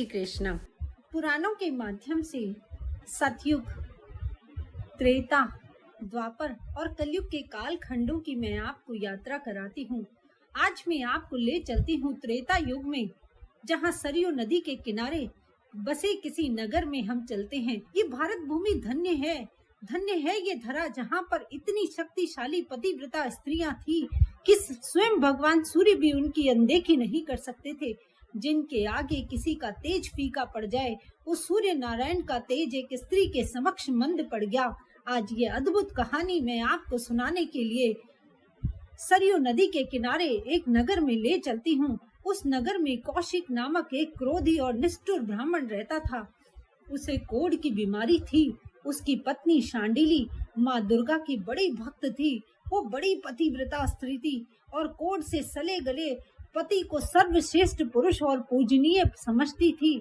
श्री कृष्ण। पुराणों के माध्यम से सतयुग, त्रेता, द्वापर और कलयुग के काल खंडों की मैं आपको यात्रा कराती हूँ। आज मैं आपको ले चलती हूँ त्रेता युग में, जहाँ सरयू नदी के किनारे बसे किसी नगर में हम चलते हैं। ये भारत भूमि धन्य है, धन्य है ये धरा, जहाँ पर इतनी शक्तिशाली पतिव्रता स्त्रियां थी कि स्वयं भगवान सूर्य भी उनकी अनदेखी नहीं कर सकते थे। जिनके आगे किसी का तेज फीका पड़ जाए, उस सूर्य नारायण का तेज एक स्त्री के समक्ष मंद पड़ गया। आज ये अद्भुत कहानी मैं आपको सुनाने के लिए सरयू नदी के किनारे एक नगर में ले चलती हूँ। उस नगर में कौशिक नामक एक क्रोधी और निष्ठुर ब्राह्मण रहता था। उसे कोढ़ की बीमारी थी। उसकी पत्नी शांडिली माँ दुर्गा की बड़ी भक्त थी। वो बड़ी पतिव्रता स्त्री थी और कोढ़ से सले गले पति को सर्वश्रेष्ठ पुरुष और पूजनीय समझती थी।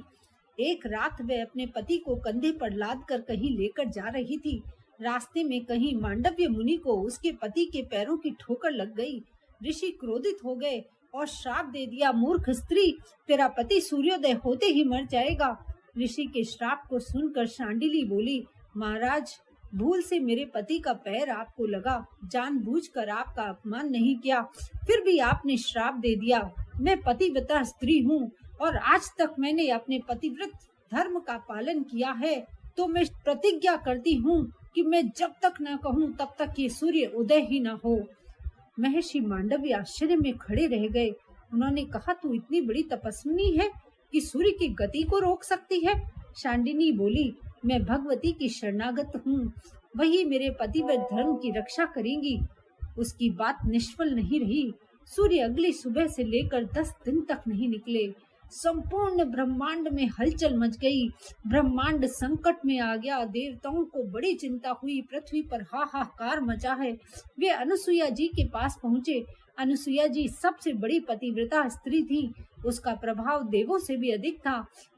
एक रात वह अपने पति को कंधे पर लाद कर कहीं लेकर जा रही थी। रास्ते में कहीं मांडव्य मुनि को उसके पति के पैरों की ठोकर लग गई। ऋषि क्रोधित हो गए और श्राप दे दिया, मूर्ख स्त्री, तेरा पति सूर्योदय होते ही मर जाएगा। ऋषि के श्राप को सुनकर शांडिली बोली, महाराज, भूल से मेरे पति का पैर आपको लगा, जानबूझकर आपका अपमान नहीं किया, फिर भी आपने श्राप दे दिया। मैं पतिव्रता स्त्री हूँ और आज तक मैंने अपने पतिव्रत धर्म का पालन किया है, तो मैं प्रतिज्ञा करती हूँ कि मैं जब तक न कहूँ तब तक ये सूर्य उदय ही न हो। महर्षि मांडव्य आश्चर्य में खड़े रह गए। उन्होंने कहा, तू इतनी बड़ी तपस्विनी है कि सूर्य की गति को रोक सकती है? शांडिनी बोली, मैं भगवती की शरणागत हूँ, वही मेरे पतिव्रत धर्म की रक्षा करेंगी। उसकी बात निष्फल नहीं रही। सूर्य अगली सुबह से लेकर 10 दिन तक नहीं निकले। संपूर्ण ब्रह्मांड में हलचल मच गई। ब्रह्मांड संकट में आ गया। देवताओं को बड़ी चिंता हुई। पृथ्वी पर हाहाकार मचा है। वे अनुसुईया जी के पास पहुँचे। अनुसुईया जी सबसे बड़ी पतिव्रता स्त्री थी। उसका प्रभाव देवों से भी अधिक था।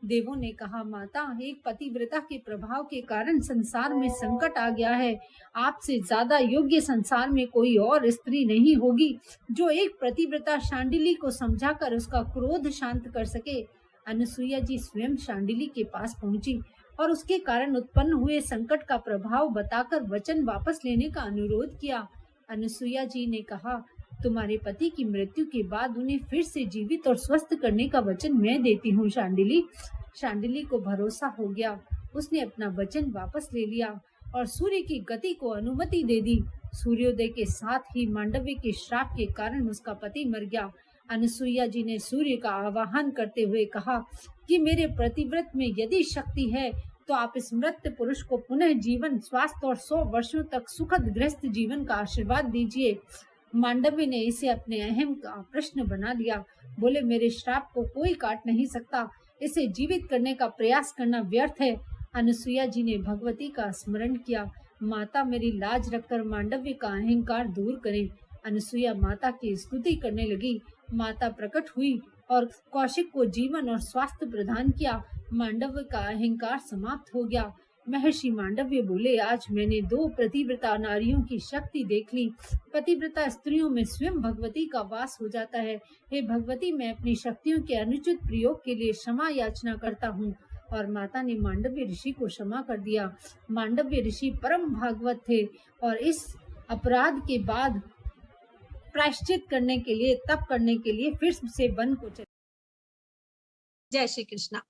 देवों ने कहा, माता, एक पतिव्रता के प्रभाव के कारण संसार में संकट आ गया है। आपसे ज्यादा योग्य संसार में कोई और स्त्री नहीं होगी जो एक पतिव्रता शांडिली को समझाकर उसका क्रोध शांत कर सके। अनुसुईया जी स्वयं शांडिली के पास पहुंची और उसके कारण उत्पन्न हुए संकट का प्रभाव बताकर वचन वापस लेने का अनुरोध किया। अनुसुईया जी ने कहा, तुम्हारे पति की मृत्यु के बाद उन्हें फिर से जीवित और स्वस्थ करने का वचन मैं देती हूँ शांडिली। शांडिली को भरोसा हो गया। उसने अपना वचन वापस ले लिया और सूर्य की गति को अनुमति दे दी। सूर्योदय के साथ ही मांडव्य के श्राप के कारण उसका पति मर गया। अनुसुईया जी ने सूर्य का आवाहन करते हुए कहा कि मेरे प्रतिव्रत में यदि शक्ति है तो आप इस मृत पुरुष को पुनः जीवन, स्वास्थ्य और 100 वर्षों तक सुखद गृहस्थ जीवन का आशीर्वाद दीजिए। मांडव्य ने इसे अपने अहम का प्रश्न बना लिया। बोले, मेरे श्राप को कोई काट नहीं सकता, इसे जीवित करने का प्रयास करना व्यर्थ है। अनुसुईया जी ने भगवती का स्मरण किया। माता, मेरी लाज रखकर मांडव्य का अहंकार दूर करें। अनुसुईया माता की स्तुति करने लगी। माता प्रकट हुई और कौशिक को जीवन और स्वास्थ्य प्रदान किया। मांडव्य का अहंकार समाप्त हो गया। महर्षि मांडव्य बोले, आज मैंने 2 पतिव्रता नारियों की शक्ति देख ली। पतिव्रता स्त्रियों में स्वयं भगवती का वास हो जाता है। हे भगवती, मैं अपनी शक्तियों के अनुचित प्रयोग के लिए क्षमा याचना करता हूँ। और माता ने मांडव्य ऋषि को क्षमा कर दिया। मांडव्य ऋषि परम भागवत थे और इस अपराध के बाद प्रायश्चित करने के लिए, तप करने के लिए फिर से वन को चले। जय श्री कृष्णा।